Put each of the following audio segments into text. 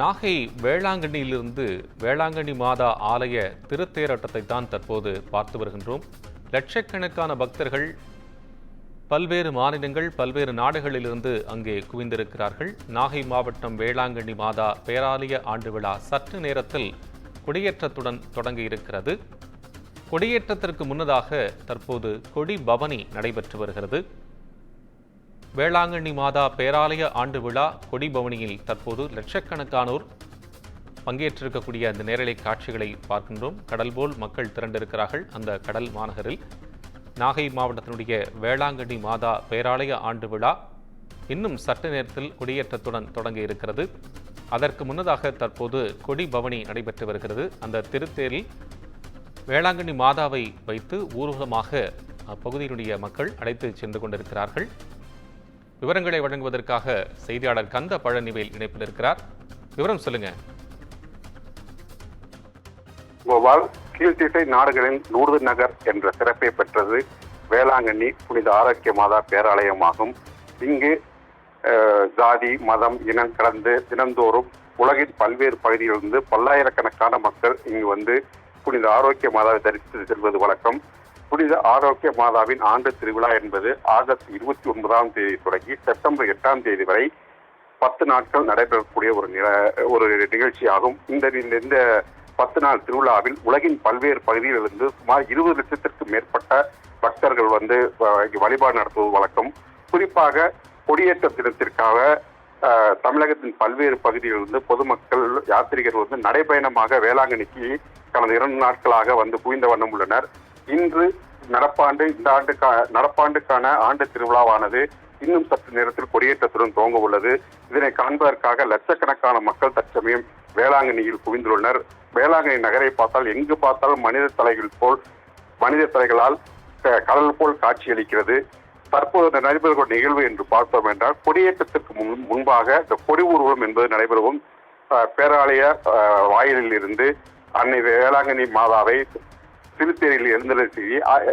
நாகை வேளாங்கண்ணியிலிருந்து வேளாங்கண்ணி மாதா ஆலய திருத்தேரோட்டத்தை தான் தற்போது பார்த்து வருகின்றோம். லட்சக்கணக்கான பக்தர்கள் பல்வேறு மாநிலங்கள், பல்வேறு நாடுகளிலிருந்து அங்கே குவிந்திருக்கிறார்கள். நாகை மாவட்டம் வேளாங்கண்ணி மாதா பேராலய ஆண்டு விழா சற்று நேரத்தில் கொடியேற்றத்துடன் தொடங்க இருக்கிறது. கொடியேற்றத்திற்கு முன்னதாக தற்போது கொடி பவனி நடைபெற்று வருகிறது. வேளாங்கண்ணி மாதா பேராலய ஆண்டு விழா கொடி பவனியில் தற்போது லட்சக்கணக்கானோர் பங்கேற்றிருக்கக்கூடிய அந்த நேரலை காட்சிகளை பார்க்கின்றோம். கடல் போல் மக்கள் திரண்டிருக்கிறார்கள். அந்த கடல் மாநகரில் நாகை மாவட்டத்தினுடைய வேளாங்கண்ணி மாதா பேராலய ஆண்டு விழா இன்னும் சற்று நேரத்தில் கொடியேற்றத்துடன் தொடங்க இருக்கிறது. அதற்கு முன்னதாக தற்போது கொடி பவனி நடைபெற்று வருகிறது. அந்த திருத்தேரில் வேளாங்கண்ணி மாதாவை வைத்து ஊர்வலமாக அப்பகுதியினுடைய மக்கள் அழைத்து சென்று கொண்டிருக்கிறார்கள். விவரங்களை வழங்குவதற்காக செய்தியாளர் கந்த பழனிவேல் இணைப்பில் இருக்கிறார். விவரம் சொல்லுங்க. கோபால், கீழ்த்திசை நாடுகளின் லூர்து நகர் என்ற சிறப்பை பெற்றது வேளாங்கண்ணி புனித ஆரோக்கிய மாதா பேராலயமாகும். இங்கு ஜாதி, மதம், இனம் கடந்து தினந்தோறும் உலகின் பல்வேறு பகுதிகளிலிருந்து பல்லாயிரக்கணக்கான மக்கள் இங்கு வந்து புனித ஆரோக்கிய மாதாவை தரிசித்து செல்வது வழக்கம். புனித ஆரோக்கிய மாதாவின் ஆண்டு திருவிழா என்பது ஆகஸ்ட் 29ஆம் தேதி தொடங்கி செப்டம்பர் 8ஆம் தேதி வரை 10 நாட்கள் நடைபெறக்கூடிய ஒரு நிகழ்ச்சியாகும். இந்த 10 நாள் திருவிழாவில் உலகின் பல்வேறு பகுதிகளிலிருந்து சுமார் 20 லட்சத்திற்கும் மேற்பட்ட பக்தர்கள் வந்து வழிபாடு நடத்துவது வழக்கம். குறிப்பாக கொடியேற்ற தினத்திற்காக தமிழகத்தின் பல்வேறு பகுதிகளிலிருந்து பொதுமக்கள், யாத்திரிகர்கள் வந்து நடைபயணமாக வேளாங்கண்ணிக்கு கடந்த 2 நாட்களாக வந்து குவிந்த வண்ணம் உள்ளனர். இன்று நடப்பாண்டுக்கான ஆண்டு திருவிழாவானது இன்னும் சற்று நேரத்தில் கொடியேற்றத்துடன் துவங்க உள்ளது. இதனை காண்பதற்காக லட்சக்கணக்கான மக்கள் தற்சமயம் வேளாங்கண்ணியில் குவிந்துள்ளனர். வேளாங்கண்ணி நகரை பார்த்தால் எங்கு பார்த்தாலும் மனித தலைகளால் கடல் போல் காட்சியளிக்கிறது. தற்போது நடைபெறும் நிகழ்வு என்று பார்த்தோம் என்றால் கொடியேற்றத்திற்கு முன்பாக இந்த கொடி ஊர்வலம் என்பது நடைபெறும். பேராலய வாயிலில் இருந்து அன்னை வேளாங்கண்ணி மாதாவை திருத்தேரியில்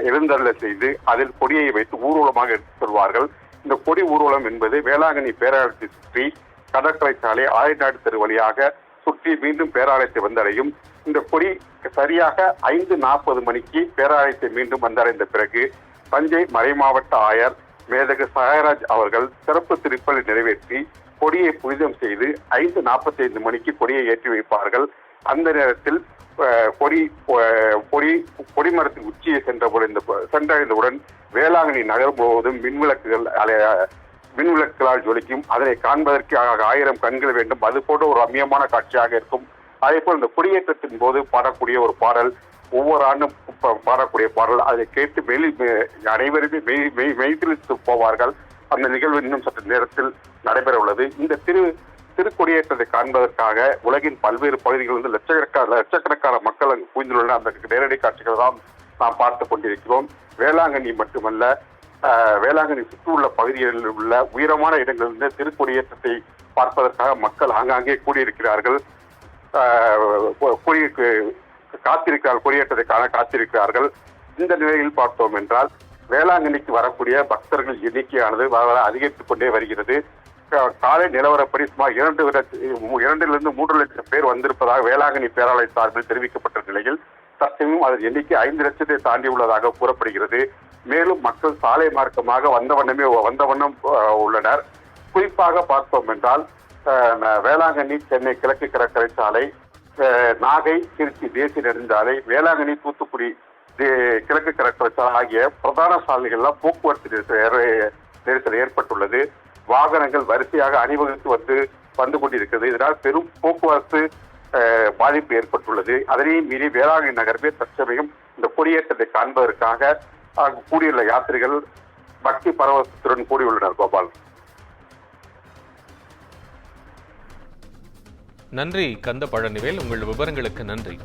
எழுந்தருள செய்து அதில் கொடியை வைத்து ஊர்வலமாக எடுத்துச் செல்வார்கள். இந்த கொடி ஊர்வலம் என்பது வேளாங்கண்ணி பேராலயத்தை சுற்றி கடற்கரை சாலை, ஆயநாடு தெரு வழியாக சுற்றி மீண்டும் பேராலயத்தை வந்தடையும். இந்த கொடி சரியாக 5:40 மணிக்கு பேராலயத்தை மீண்டும் வந்தடைந்த பிறகு தஞ்சை மறைமாவட்ட ஆயர் மேதகு சகாயராஜ் அவர்கள் சிறப்பு திருப்பலி நிறைவேற்றி கொடியை புனிதம் செய்து 5:45 மணிக்கு கொடியை ஏற்றி வைப்பார்கள். அந்த நேரத்தில் கொடிமரத்தின் உச்சியை சென்றடைந்தவுடன் வேளாங்கண்ணி நகர் முழுவதும் மின்விளக்குகளால் ஜொலிக்கும். அதனை காண்பதற்கு 1000 கண்கள் வேண்டும். அது போன்ற ஒரு ரம்மியமான காட்சியாக இருக்கும். அதே போல் இந்த கொடியேற்றத்தின் போது பாடக்கூடிய ஒரு பாடல், ஒவ்வொரு ஆண்டும் பாடக்கூடிய பாடல், அதை கேட்டு அனைவருமே மெய்சிலித்து போவார்கள். அந்த நிகழ்வு இன்னும் சற்று நேரத்தில் நடைபெற உள்ளது. இந்த திருக்கொடியேற்றத்தை காண்பதற்காக உலகின் பல்வேறு பகுதிகளிலிருந்து லட்சக்கணக்கான மக்கள் அங்கு குவிந்துள்ள அந்த நேரடி காட்சிகள் தான் நாம் பார்த்துக் கொண்டிருக்கிறோம். வேளாங்கண்ணி மட்டுமல்ல, வேளாங்கண்ணி சுற்றியுள்ள பகுதிகளில் உள்ள உயரமான இடங்களிலிருந்து திருக்கொடியேற்றத்தை பார்ப்பதற்காக மக்கள் ஆங்காங்கே கூடியிருக்கிறார்கள். கொடியேற்றத்தை காண காத்திருக்கிறார்கள். இந்த நிலையில் பார்த்தோம் என்றால் வேளாங்கண்ணிக்கு வரக்கூடிய பக்தர்கள் எண்ணிக்கையானது அதிகரித்துக் கொண்டே வருகிறது. காலை நிலவரப்படி சுமார் 2 to 3 லட்சம் பேர் வந்திருப்பதாக வேளாங்கண்ணி பேராலய சார்பில் தெரிவிக்கப்பட்ட நிலையில் தற்சமயம் அதன் எண்ணிக்கை 5 லட்சத்தை தாண்டி உள்ளதாக கூறப்படுகிறது. மேலும் மக்கள் சாலை மார்க்கமாக வந்த வண்ணம் உள்ளனர். குறிப்பாக பார்த்தோம் என்றால் வேளாங்கண்ணி சென்னை கிழக்கு கடற்கரை சாலை, நாகை திருச்சி தேசிய நெடுஞ்சாலை, வேளாங்கண்ணி தூத்துக்குடி கிழக்கு கடற்கரை சாலை ஆகிய பிரதான சாலைகள்லாம் போக்குவரத்து நெரிசல் ஏற்பட்டுள்ளது. வாகனங்கள் வரிசையாக அணிவகுத்து வந்து கொண்டிருக்கிறது. இதனால் பெரும் போக்குவரத்து பாதிப்பு ஏற்பட்டுள்ளது. அதனையும் மீறி வேளாங்கண்ணி நகரமே தற்சமயம் இந்த கொடியேற்றத்தை காண்பதற்காக கூடியுள்ள யாத்திரிகள் பக்தி பரவசத்துடன் கூடியுள்ளனர். கோபால், நன்றி கந்த பழனிவேல், உங்கள் விவரங்களுக்கு நன்றி.